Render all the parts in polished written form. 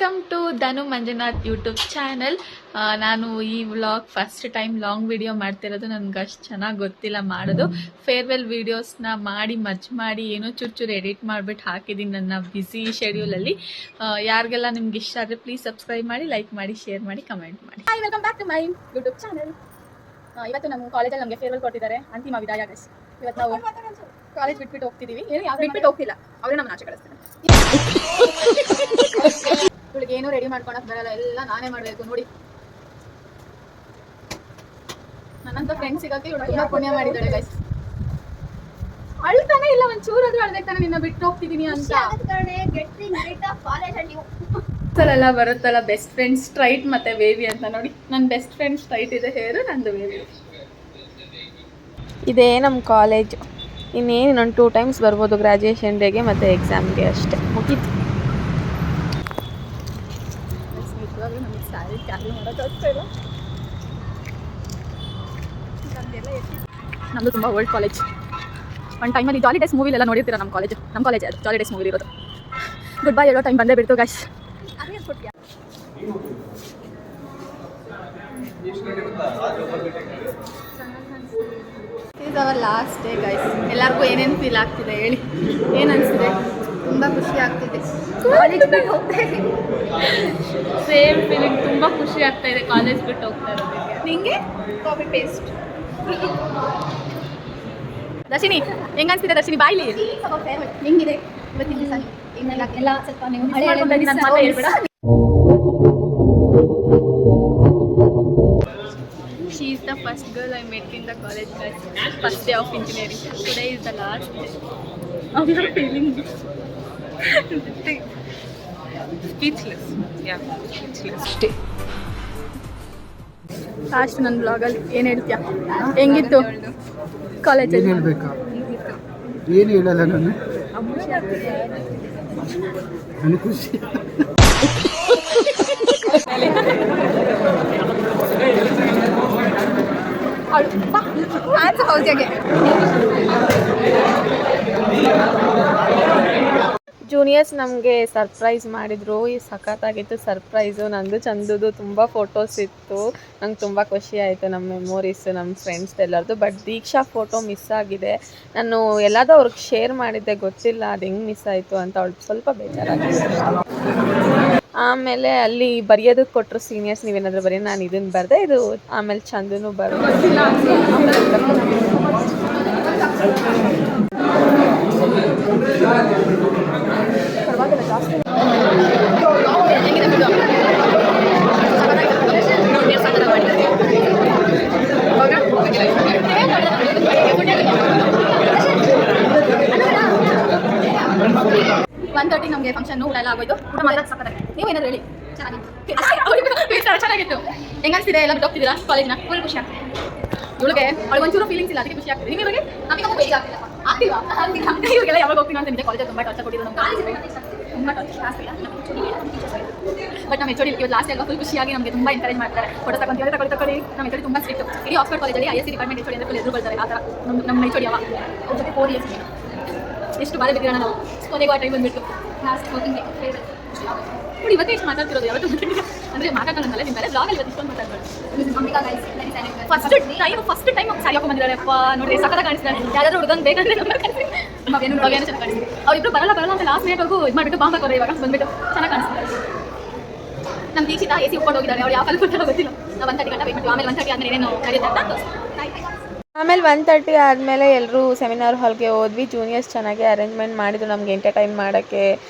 Welcome to Dhanu Manjunath YouTube channel. ನಾನು ಈ vlog first time long video ಮಾಡ್ತಿರೋದು. ನನಗೆ ಅಷ್ಟು ಚೆನ್ನಾಗಿ ಗೊತ್ತಿಲ್ಲ ಮಾಡೋದು. ಫೇರ್ವೆಲ್ ವೀಡಿಯೋಸ್ನ ಮರ್ಜ್ ಮಾಡಿ ಏನೋ ಚೂರು ಎಡಿಟ್ ಮಾಡಿಬಿಟ್ಟು ಹಾಕಿದ್ದೀನಿ ನನ್ನ ಬ್ಯುಸಿ ಶೆಡ್ಯೂಲಲ್ಲಿ. ಯಾರಿಗೆಲ್ಲ ನಿಮ್ಗೆ ಇಷ್ಟ ಆದರೆ ಪ್ಲೀಸ್ ಸಬ್ಸ್ಕ್ರೈಬ್ ಮಾಡಿ, ಲೈಕ್ ಮಾಡಿ, ಶೇರ್ ಮಾಡಿ, ಕಮೆಂಟ್ ಮಾಡಿ. Hi, welcome back to my YouTube channel. ಇವತ್ತು ನಮ್ಮ ಕಾಲೇಜಲ್ಲಿ ನಮಗೆ ಫೇರ್ವೆಲ್ ಕೊಟ್ಟಿದ್ದಾರೆ, ಅಂತಿಮ ವಿದಾಯ ಗೈಸ್. ಇವತ್ತು ನಾವು ಕಾಲೇಜ್ ಬಿಟ್ಬಿಟ್ಟು ಹೋಗ್ತಿದ್ದೀವಿ. ಬಿಟ್ಬಿಟ್ಟು ಹೋಗ್ತಿಲ್ಲ, ಅವರೇ ನಮ್ಮನ್ನ ಆಚೆ ಕಳಿಸ್ತಾರೆ. ಇವಳಿಗೆ ಏನೂ ರೆಡಿ ಮಾಡ್ಕೊಳಕ್ ಬರಲ್ಲ, ಎಲ್ಲ ನಾನೇ ಮಾಡಬೇಕು. ನೋಡಿ, ನನ್ನಂತ ಫ್ರೆಂಡ್ ಸಿಗಕ್ಕೆ ಇವಳು ತುಂಬಾ ಪುಣ್ಯ ಮಾಡಿದ್ದಾಳೆ ಗೈಸ್. ಅಳ್ತಾನೆ ಇಲ್ಲ, ಒಂಚೂರಾದ್ರೂ ಅಳ್ದಾನೆ ನಿನ್ನ ಬಿಟ್ಟು ಹೋಗ್ತಿದ್ದೀನಿ ಅಂತ. ಎಲ್ಲ ಬರುತ್ತಲ್ಲ ಬೆಸ್ಟ್ ಫ್ರೆಂಡ್ ಸ್ಟ್ರೈಟ್ ಮತ್ತೆ ವೇವಿ ಅಂತ. ನೋಡಿ, ನನ್ನ ಬೆಸ್ಟ್ ಫ್ರೆಂಡ್ ಸ್ಟ್ರೈಟ್ ಇದೆ ಹೇರು, ನಂದು ವೇವಿ. ಇದೇ ನಮ್ಮ ಕಾಲೇಜು. ಇನ್ನೇನು ಇನ್ನೊಂದು 2 ಟೈಮ್ಸ್ ಬರ್ಬೋದು, ಗ್ರ್ಯಾಜುಯೇಷನ್ ಡೇಗೆ ಮತ್ತು ಎಕ್ಸಾಮ್ಗೆ ಅಷ್ಟೇ, ಮುಗೀತು. ನಮಗೆ ಸ್ಯಾರಿ ಕ್ಯಾರಿ ಮಾಡೋಕ್ಕಾಗ್ತಾ ಇಲ್ಲ. ನಮ್ಮದು ತುಂಬ ಓಲ್ಡ್ ಕಾಲೇಜ್. ಒಂದು ಟೈಮಲ್ಲಿ ಜಾಲಿ ಡೇಸ್ ಮೂವಿಲೆಲ್ಲ ನೋಡಿರ್ತೀರ. ನಮ್ಮ ಕಾಲೇಜ್ ಅದು ಜಾಲಿ ಡೇಸ್ ಮೂವಿ ಇರೋದು. ಗುಡ್ ಬೈ ಹೇಳೋ ಟೈಮ್ ಬಂದೇ ಬಿಡ್ತು guys. Is our last day guys. ಎಲ್ಲರಿಗೂ ಏನೇನು ಫೀಲ್ ಆಗ್ತಿದೆ ಹೇಳಿ, ಏನು ಅನಿಸ್ತಿದೆ? ತುಂಬ ಖುಷಿ ಆಗ್ತಿದೆ. ಕಾಲೇಜ್ ಬಿಟ್ಟು ಹೋಗ್ತಾ ಇದ್ದೀನಿ. ಸೇಮ್ ಫೀಲಿಂಗ್, ತುಂಬ ಖುಷಿ ಆಗ್ತಾ ಇದೆ ಕಾಲೇಜ್ ಬಿಟ್ಟು ಹೋಗ್ತಾ ಇರೋದಕ್ಕೆ. ನಿಮಗೆ ಕಾಪಿ ಪೇಸ್ಟ್. ದರ್ಶಿನಿ ಹೆಂಗೆ ಅನಿಸ್ತಿದೆ? ದರ್ಶಿನಿ ಬಾಯ್ಲಿ ಹೆಂಗಿದೆ ಇವತ್ತಿನ ದಿವಸ? ಎಲ್ಲ ಸ್ವಲ್ಪ ನೀವು ಹೇಳ್ಬೇಡ. She is the first girl I met in the college, guys. First day of engineering. Today is the last day. I'm not feeling speechless. Yeah, speechless. Last ನನ್ನ ಬ್ಲಾಗಲ್ಲಿ ಏನು ಹೇಳ್ತೀಯಾ? ಹೆಂಗಿತ್ತು ಕಾಲೇಜಲ್ಲಿ? ಏನು ಹೇಳಬೇಕಾ? ಏನು ಹೇಳಲ್ಲ ನಾನು. ನನಗೆ ಖುಷಿ. ಜೂನಿಯರ್ಸ್ ನಮಗೆ ಸರ್ಪ್ರೈಸ್ ಮಾಡಿದರು. ಈ ಸಖತ್ತಾಗಿತ್ತು ಸರ್ಪ್ರೈಸು. ನಂದು ಚಂದುದು ತುಂಬ ಫೋಟೋಸ್ ಇತ್ತು. ನಂಗೆ ತುಂಬ ಖುಷಿ ಆಯಿತು, ನಮ್ಮ ಮೆಮೊರೀಸು, ನಮ್ಮ ಫ್ರೆಂಡ್ಸ್ ಎಲ್ಲರದು. ಬಟ್ ದೀಕ್ಷಾ ಫೋಟೋ ಮಿಸ್ ಆಗಿದೆ. ನಾನು ಎಲ್ಲದೂ ಅವ್ರಿಗೆ ಶೇರ್ ಮಾಡಿದ್ದೆ, ಗೊತ್ತಿಲ್ಲ ಅದು ಹೆಂಗೆ ಮಿಸ್ ಆಯಿತು ಅಂತ. ಅವಳು ಸ್ವಲ್ಪ ಬೇಜಾರಾಗಿದೆ. ಆಮೇಲೆ ಅಲ್ಲಿ ಬರೆಯೋದಕ್ಕೆ ಕೊಟ್ಟರು ಸೀನಿಯರ್ಸ್, ನೀವೇನಾದರೂ ಬರೀ. ನಾನು ಇದನ್ನು ಬರೆದೆ, ಇದು ಆಮೇಲೆ ಚಂದನು ಬರೆದು. ನಮಗೆ ಫಂಕ್ಷನ್ ಊಟ ಎಲ್ಲ ಆಗೋಯ್ತು. ಊಟ ಮಾತ್ರ ಸಕ್ಕತ್ತಾಗಿ. ನೀವು ಏನಾದ್ರು ಹೇಳಿ. ಚೆನ್ನಾಗಿತ್ತು. ಹೆಂಗ ಅನಿಸ್ತಿದೆ? ಎಲ್ಲ ಬಿಟ್ಟು ಹೋಗ್ತಿದ್ದೀರಾ ಕಾಲೇಜ್ನ? ಫುಲ್ ಖುಷಿ ಆಗ್ತಿದೆ. ಇವಳಿಗೆ ಅವಳಿಗೆ ಒಂಚೂರು ಫೀಲಿಂಗ್ಸ್ ಇಲ್ಲ, ಅದಕ್ಕೆ ಖುಷಿ ಆಗ್ತಿದೆ. ನಿಮಗೆ ಇವಾಗೆಲ್ಲ ಯಾವಾಗ ಹೋಗ್ತೀನಿ ಅಂತ ನಿಮಗೆ ಕಾಲೇಜಲ್ಲಿ ತುಂಬ ಟಾರ್ಚರ್ ಕೊಟ್ಟಿದ್ದು. ತುಂಬ ಟಾರ್ಚರ್ ಆಗ್ತಿಲ್ಲ. ಬಟ್ ನಮ್ಮ ಎಚ್.ಓ.ಡಿ ಇವತ್ತು ಲಾಸ್ಟ್ ಎಲ್ಲ ಫುಲ್ ಖುಷಿಯಾಗಿ ನಮಗೆ ತುಂಬ ಎನ್ಕರೇಜ್ ಮಾಡ್ತಾರೆ. ಫೋಟೋ ತಗೊಂಡು ತಗೊಳ್ಳಿ. ನಮ್ಮ ಎಚ್.ಓ.ಡಿ ತುಂಬ ಸ್ಟ್ರಿಕ್ಟ್. ಇಡೀ ಆಕ್ಸ್ಫರ್ಡ್ ಕಾಲೇಜಲ್ಲಿ ಐ.ಎಸ್.ಸಿ ಡಿಪಾರ್ಟ್ಮೆಂಟ್ ಎಚ್.ಓ.ಡಿ ಅಂದರೆ ಫುಲ್ ಎದುರುಗೊಳ್ತಾರೆ. ಆ ಥರ ನಮ್ಮ ಎಚ್.ಓ.ಡಿ ಅವ. ಅವ್ರ ಜೊತೆ 4 ಇಯರ್ಸ್ ಎಷ್ಟು ಬಾಳೆ ಬಿದ್ದಿರೋಣ ನಾವು. ಕೊನೆಗೂ ಆ ಟೈಮ್ ಬಂದುಬಿಟ್ಟು ಲಾಸ್ಟ್ ಹೋಗಿಂಗೆ ನೋಡಿ. ಇವತ್ತೇ ಎಷ್ಟು ಮಾತಾಡ್ತಿರೋದು, ಯಾವತ್ತೂ ಅಂದರೆ ಮಾತಾಡೋಣಲ್ಲ. ನಿಮ್ಮ ಬ್ಲಾಗಲ್ಲಿ ಇವತ್ತು ಇಷ್ಟೊಂದು ಮಾತಾಡ್ಬಾರ್ದು. ಫಸ್ಟ್ ಟೈಮ್ ಸ್ಯಾರಿ ಹಾಕೊಂಡ್ಬಂದಿದ್ದಾರೆ. ಅಪ್ಪ ನೋಡ್ರಿ ಸಕ್ಕತ್ತಾಗಿ ಕಾಣಿಸ್ತಾರೆ. ಯಾರಾದರೂ ಹುಡುಗಂಗೆ ಬೇಕಂದ್ರೆ ಭವ್ಯನೂ ಚೆನ್ನಾಗಿ ಕಾಣಿಸ್ತಾರೆ. ಅವರಿಬ್ಬರು ಬರಲ್ಲ ಅಂತ ಲಾಸ್ಟ್ ಮಿನಿಟ್ವರೆಗೂ ಇದು ಮಾಡಿಬಿಟ್ಟು ಬಾಂಬ್ ಹಾಕೋರು. ಇವಾಗ ಬಂದುಬಿಟ್ಟು ಚೆನ್ನಾಗಿ ಕಾಣಿಸ್ತಾರೆ. ನಮ್ಮ ದೀಕ್ಷಿತ ಎ ಸಿ ಉಟ್ಕೊಂಡು ಹೋಗಿದ್ದಾರೆ. ಅವ್ರು ಯಾವ ಕಾಲ ಕೊಡ್ತಾರೋ ಗೊತ್ತಿಲ್ಲ. ನಾವು 1:30 ಗಂಟೆ ವೇಟ್ ಮಾಡ್ತೀವಿ. ಆಮೇಲೆ 1:30 ಆದಮೇಲೆ ಏನೇನು ನಡೆಯುತ್ತೆ ಅಂತ. ಆಮೇಲೆ 1:30 ಆದಮೇಲೆ ಎಲ್ಲರೂ ಸೆಮಿನಾರ್ ಹಾಲ್ಗೆ ಹೋದ್ವಿ. ಜೂನಿಯರ್ಸ್ ಚೆನ್ನಾಗಿ ಅರೇಂಜ್ಮೆಂಟ್ ಮಾಡಿದ್ರು ನಮಗೆ ಎಂಟರ್ಟೈನ್ ಮಾಡೋಕ್ಕೆ,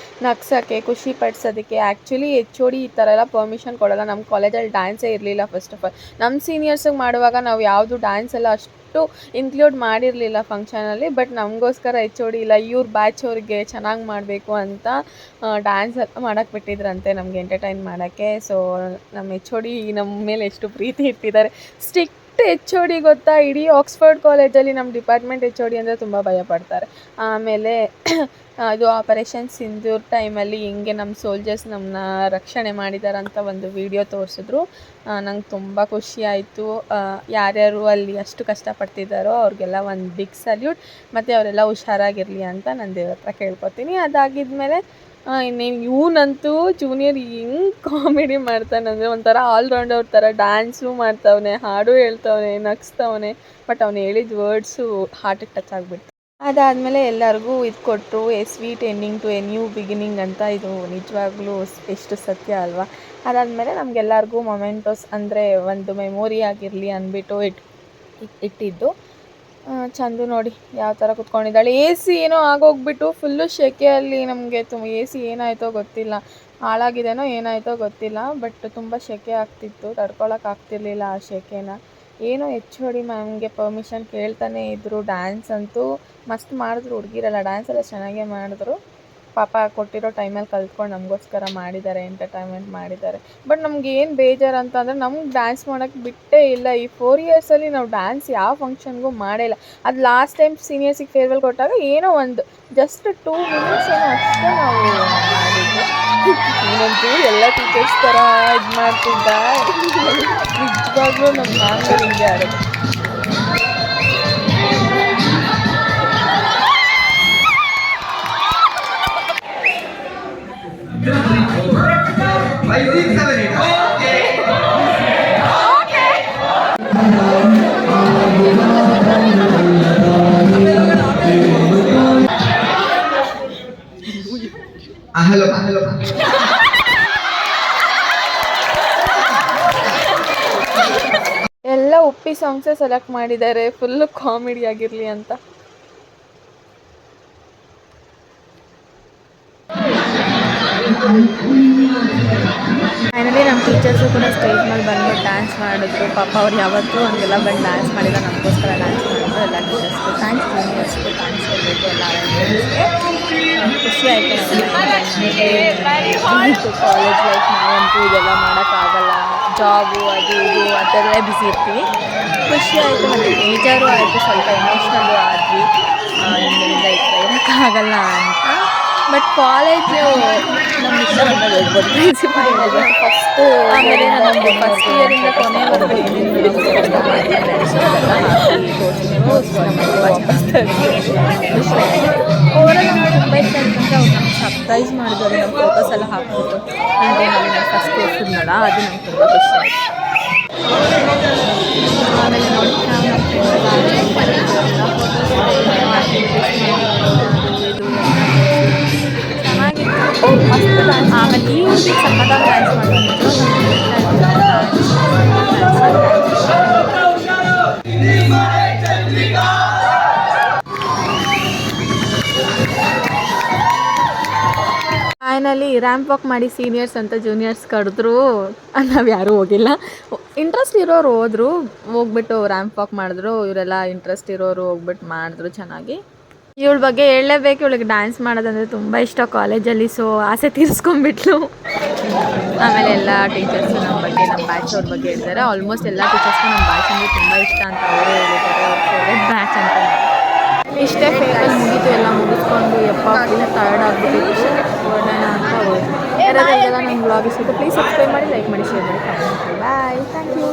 ನಗ್ಸೋಕ್ಕೆ, ಖುಷಿ ಪಡಿಸೋದಕ್ಕೆ. ಆ್ಯಕ್ಚುಲಿ ಎಚ್.ಓ.ಡಿ ಈ ಥರ ಎಲ್ಲ ಪರ್ಮಿಷನ್ ಕೊಡೋಲ್ಲ. ನಮ್ಮ ಕಾಲೇಜಲ್ಲಿ ಡ್ಯಾನ್ಸೇ ಇರಲಿಲ್ಲ. ಫಸ್ಟ್ ಆಫ್ ಆಲ್ ನಮ್ಮ ಸೀನಿಯರ್ಸಿಗೆ ಮಾಡುವಾಗ ನಾವು ಯಾವುದು ಡ್ಯಾನ್ಸ್ ಎಲ್ಲ ಅಷ್ಟು ಇನ್ಕ್ಲೂಡ್ ಮಾಡಿರಲಿಲ್ಲ ಫಂಕ್ಷನಲ್ಲಿ. ಬಟ್ ನಮಗೋಸ್ಕರ ಎಚ್.ಓ.ಡಿ ಇಲ್ಲ, ಇವ್ರ ಬ್ಯಾಚ್ ಅವ್ರಿಗೆ ಚೆನ್ನಾಗಿ ಮಾಡಬೇಕು ಅಂತ ಡ್ಯಾನ್ಸ್ ಎಲ್ಲ ಮಾಡೋಕ್ಕೆ ಬಿಟ್ಟಿದ್ರಂತೆ ನಮಗೆ ಎಂಟರ್ಟೈನ್ ಮಾಡೋಕ್ಕೆ. ಸೊ ನಮ್ಮ ಎಚ್.ಓ.ಡಿ ನಮ್ಮ ಮೇಲೆ ಎಷ್ಟು ಪ್ರೀತಿ ಇಟ್ಟಿದ್ದಾರೆ. ಸ್ಟಿಕ್ ಎಚ್.ಓ.ಡಿ ಗೊತ್ತಾ? ಇಡೀ ಆಕ್ಸ್ಫರ್ಡ್ ಕಾಲೇಜಲ್ಲಿ ನಮ್ಮ ಡಿಪಾರ್ಟ್ಮೆಂಟ್ ಎಚ್.ಓ.ಡಿ ಅಂದರೆ ತುಂಬ ಭಯ ಪಡ್ತಾರೆ. ಆಮೇಲೆ ಇದು ಆಪರೇಷನ್ ಸಿಂಧೂರ್ ಟೈಮಲ್ಲಿ ಹೆಂಗೆ ನಮ್ಮ ಸೋಲ್ಜರ್ಸ್ ನಮ್ಮನ್ನ ರಕ್ಷಣೆ ಮಾಡಿದಾರಂತ ಒಂದು ವಿಡಿಯೋ ತೋರಿಸಿದ್ರು. ನಂಗೆ ತುಂಬ ಖುಷಿ ಆಯಿತು. ಯಾರ್ಯಾರು ಅಲ್ಲಿ ಅಷ್ಟು ಕಷ್ಟಪಡ್ತಿದ್ದಾರೋ ಅವ್ರಿಗೆಲ್ಲ ಒಂದು ಬಿಗ್ ಸಲ್ಯೂಟ್. ಮತ್ತು ಅವರೆಲ್ಲ ಹುಷಾರಾಗಿರಲಿ ಅಂತ ನಾನು ದೇವ್ರ ಹತ್ರ ಕೇಳ್ಕೊತೀನಿ. ಅದಾಗಿದ್ಮೇಲೆ ಇನ್ನೇನು ಇವನಂತೂ ಜೂನಿಯರ್ ಹೆಂಗೆ ಕಾಮಿಡಿ ಮಾಡ್ತಾನಂದರೆ ಒಂಥರ ಆಲ್ರೌಂಡರ್ ಥರ ಡ್ಯಾನ್ಸು ಮಾಡ್ತವನೆ, ಹಾಡು ಹೇಳ್ತವನೆ, ನಗಿಸ್ತವನೆ. ಬಟ್ ಅವ್ನು ಹೇಳಿದ ವರ್ಡ್ಸು ಹಾರ್ಟಿಗೆ ಟಚ್ ಆಗಿಬಿಡ್ತು. ಅದಾದಮೇಲೆ ಎಲ್ಲರಿಗೂ ಇದು ಕೊಟ್ಟರು, a sweet ending to a new beginning ಅಂತ. ಇದು ನಿಜವಾಗ್ಲೂ ಎಷ್ಟು ಸತ್ಯ ಅಲ್ವಾ. ಅದಾದಮೇಲೆ ನಮಗೆಲ್ಲರಿಗೂ ಮೊಮೆಂಟೋಸ್ ಅಂದರೆ ಒಂದು ಮೆಮೊರಿ ಆಗಿರಲಿ ಅಂದ್ಬಿಟ್ಟು ಇಟ್ಟಿದ್ದು. ಚಂದು ನೋಡಿ ಯಾವ ಥರ ಕುತ್ಕೊಂಡಿದ್ದಾಳೆ. ಎ ಸಿ ಏನೋ ಆಗೋಗ್ಬಿಟ್ಟು ಫುಲ್ಲು ಶೆಕೆಯಲ್ಲಿ ನಮಗೆ ಎ ಸಿ ಏನಾಯಿತೋ ಗೊತ್ತಿಲ್ಲ, ಹಾಳಾಗಿದೆನೋ ಏನಾಯಿತೋ ಗೊತ್ತಿಲ್ಲ. ಬಟ್ ತುಂಬ ಶೆಕೆ ಆಗ್ತಿತ್ತು, ತಡ್ಕೊಳಕ್ಕಾಗ್ತಿರ್ಲಿಲ್ಲ ಆ ಶೆಕೆನ. ಏನೋ HOD ಮ್ಯಾಮ್ಗೆ ಪರ್ಮಿಷನ್ ಕೇಳ್ತಾನೆ ಇದ್ದರು. ಡ್ಯಾನ್ಸ್ ಅಂತೂ ಮಸ್ತ್ ಮಾಡಿದ್ರು ಹುಡುಗಿರೆಲ್ಲ, ಡ್ಯಾನ್ಸ್ ಎಲ್ಲ ಚೆನ್ನಾಗೇ ಮಾಡಿದ್ರು. ಪಾಪ ಕೊಟ್ಟಿರೋ ಟೈಮಲ್ಲಿ ಕಲ್ತ್ಕೊಂಡು ನಮಗೋಸ್ಕರ ಮಾಡಿದ್ದಾರೆ, ಎಂಟರ್ಟೈನ್ಮೆಂಟ್ ಮಾಡಿದ್ದಾರೆ. ಬಟ್ ನಮ್ಗೆ ಏನು ಬೇಜಾರು ಅಂತಂದರೆ ನಮ್ಗೆ ಡ್ಯಾನ್ಸ್ ಮಾಡೋಕ್ಕೆ ಬಿಟ್ಟೇ ಇಲ್ಲ. ಈ 4 ಇಯರ್ಸಲ್ಲಿ ನಾವು ಡ್ಯಾನ್ಸ್ ಯಾವ ಫಂಕ್ಷನ್ಗೂ ಮಾಡೇ ಇಲ್ಲ. ಅದು ಲಾಸ್ಟ್ ಟೈಮ್ ಸೀನಿಯರ್ಸಿಗೆ ಫೇರ್ವೆಲ್ ಕೊಟ್ಟಾಗ ಏನೋ ಒಂದು ಜಸ್ಟ್ 2 ಮಿನಿಟ್ಸ್ ಏನೋ ಅಷ್ಟೇ ನಾವು ಮಾಡಿದ್ವಿ. ಇನ್ನೊಂದು ಎಲ್ಲ ಟೀಚರ್ಸ್ ಥರ ಇದು ಮಾಡ್ತಿದ್ದ. ನಿಜವಾಗ್ಲೂ ನಮ್ಮ ಮ್ಯಾಮ್ಗಳು ಹಿಂಗೆ ಆಡೋದು. ಎಲ್ಲ ಉಪ್ಪಿ ಸಾಂಗ್ಸೇ ಸೆಲೆಕ್ಟ್ ಮಾಡಿದ್ದಾರೆ, ಫುಲ್ಲು ಕಾಮಿಡಿ ಆಗಿರಲಿ ಅಂತ. ಫೈನಲಿ ನಮ್ಮ ಟೀಚರ್ಸು ಕೂಡ ಸ್ಟೇಜ್ ಮೇಲೆ ಬಂದ್ಬಿಟ್ಟು ಡ್ಯಾನ್ಸ್ ಮಾಡಿದ್ರು. ಪಾಪ ಅವ್ರು ಯಾವತ್ತೂ ಹಂಗೆಲ್ಲ ಬಂದು ಡ್ಯಾನ್ಸ್ ಮಾಡಿಲ್ಲ, ನಮಗೋಸ್ಕರ ಡ್ಯಾನ್ಸ್ ಮಾಡಿದ್ರು. ಎಲ್ಲ ಟೀಚರ್ಸ್ಗೂ ಥ್ಯಾಂಕ್ಸ್, ಜೂನಿಯರ್ಸ್ಗೂ ಥ್ಯಾಂಕ್ಸ್ ಹೇಳಬೇಕು. ಎಲ್ಲ ಖುಷಿ ಆಯಿತು. ಕಾಲೇಜ್ ಲೈಫ್ ನಾವಂತೂ ಇದೆಲ್ಲ ಮಾಡೋಕ್ಕಾಗಲ್ಲ, ಜಾಬು ಅದು ಇದು ಅದರಲ್ಲೇ ಬ್ಯುಸಿ ಇರ್ತೀವಿ. ಖುಷಿ ಆಯಿತು, ಮತ್ತು ಬೇಜಾರು ಆಯಿತು, ಸ್ವಲ್ಪ ಎಮೋಷ್ನಲ್ಲು ಆದ್ವಿ. ಇನ್ನಿಂದ ಇರೋಕ್ಕಾಗಲ್ಲ ಅಂತ. ಬಟ್ ಕಾಲೇಜು ನಮ್ಗೆ ಇಷ್ಟ ಬಂದಾಗ ಹೋಗ್ಬೋದು. ಪ್ರಿನ್ಸಿಪಲ್ ಹೇಳಿದ್ರು ಫಸ್ಟು, ಆಮೇಲೆ ನಮ್ಮದು ಫಸ್ಟ್ ಇಯರಿಂದ ಕೊನೆವರೆಗೂ ಏನೇನು ಫ್ರೆಂಡ್ಸು ಅದೆಲ್ಲ ಹಾಕಿ ತೋರಿಸಿದ್ರು. ಓವರಾಲ್ ನಮ್ಗೆ ತುಂಬ ಇಷ್ಟ ಅಂತಂದರೆ ಅವ್ರು ನಮ್ಗೆ ಸರ್ಪ್ರೈಸ್ ಮಾಡಿದ್ರು. ನಮ್ಮ ಫೋಟೋಸ್ ಎಲ್ಲ ಹಾಕ್ಬಿಟ್ಟು ಹಿಂಗೆ ನಾನು ಫಸ್ಟ್ ತೋರಿಸಿದ್ನಲ್ಲ, ಅದು ನಂಗೆ ತುಂಬ ಖುಷಿ ಆಯಿತು. ಆಮೇಲೆ ನೋಡಿ ನಾವು ನಮ್ಮ ಫ್ರೆಂಡ್ಸ್ ಎಲ್ಲ ಫೋಟೋಸ್ ಚೆನ್ನಾಗಿತ್ತು, ಮಸ್ತ್ ಡ್ಯಾನ್ಸ್. ಆಮೇಲೆ ಈ ಊರಿಗೆ ಸಕ್ಕತ್ತಾಗಿ ಡ್ಯಾನ್ಸ್ ಮಾಡಿದ್ರು. ಫೈನಲಿ ರ್ಯಾಂಪ್ ವಾಕ್ ಮಾಡಿ ಸೀನಿಯರ್ಸ್ ಅಂತ ಜೂನಿಯರ್ಸ್ ಕರೆದ್ರು. ನಾವು ಯಾರೂ ಹೋಗಿಲ್ಲ. ಇಂಟ್ರೆಸ್ಟ್ ಇರೋರು ಹೋಗ್ಬಿಟ್ಟು ರ್ಯಾಂಪ್ ವಾಕ್ ಮಾಡಿದ್ರು. ಇವರೆಲ್ಲ ಇಂಟ್ರೆಸ್ಟ್ ಇರೋರು ಹೋಗ್ಬಿಟ್ಟು ಮಾಡಿದ್ರು ಚೆನ್ನಾಗಿ. ಇವಳ ಬಗ್ಗೆ ಹೇಳಲೇಬೇಕು, ಇವಳಿಗೆ ಡ್ಯಾನ್ಸ್ ಮಾಡೋದಂದರೆ ತುಂಬ ಇಷ್ಟ ಕಾಲೇಜಲ್ಲಿ. ಸೊ ಆಸೆ ತೀರಿಸ್ಕೊಂಡ್ಬಿಟ್ಲು. ಆಮೇಲೆ ಎಲ್ಲ ಟೀಚರ್ಸು ನಮ್ಮ ಬಗ್ಗೆ, ನಮ್ಮ ಬ್ಯಾಚ್ ಅವ್ರ ಬಗ್ಗೆ ಹೇಳ್ತಾರೆ. ಆಲ್ಮೋಸ್ಟ್ ಎಲ್ಲ ಟೀಚರ್ಸ್ಗೂ ನಮ್ಮ ಬ್ಯಾಚ್ ಅಂದರೆ ತುಂಬ ಇಷ್ಟ ಅಂತ ಅವರೇ ಹೇಳಿದ್ದಾರೆ. ಅವ್ರ ಫೇವ್ರೆಟ್ ಬ್ಯಾಚ್ ಅಂತ. ಇಷ್ಟೇ ಫೇರ್ವೆಲ್ ಮುಗೀತು, ಎಲ್ಲ ಮುಗಿಸ್ಕೊಂಡು ಯಪ್ಪ ಫುಲ್ ಟಯರ್ಡ್ ಆಗಿಬಿಟ್ಟು ಹೊರಡೋಣ ಅಂತ ಹೋದ್ವಿ. ಯಾರಾದ್ರೆಲ್ಲ ನನ್ನ ವ್ಲಾಗ್ ಇಷ್ಟ, ಪ್ಲೀಸ್ ಸಬ್ಸ್ಕ್ರೈಬ್ ಮಾಡಿ, ಲೈಕ್ ಮಾಡಿ, ಶೇರ್ ಮಾಡಿ, ಕಮೆಂಟ್ ಮಾಡಿ. ಬಾಯ್, ಥ್ಯಾಂಕ್ ಯು.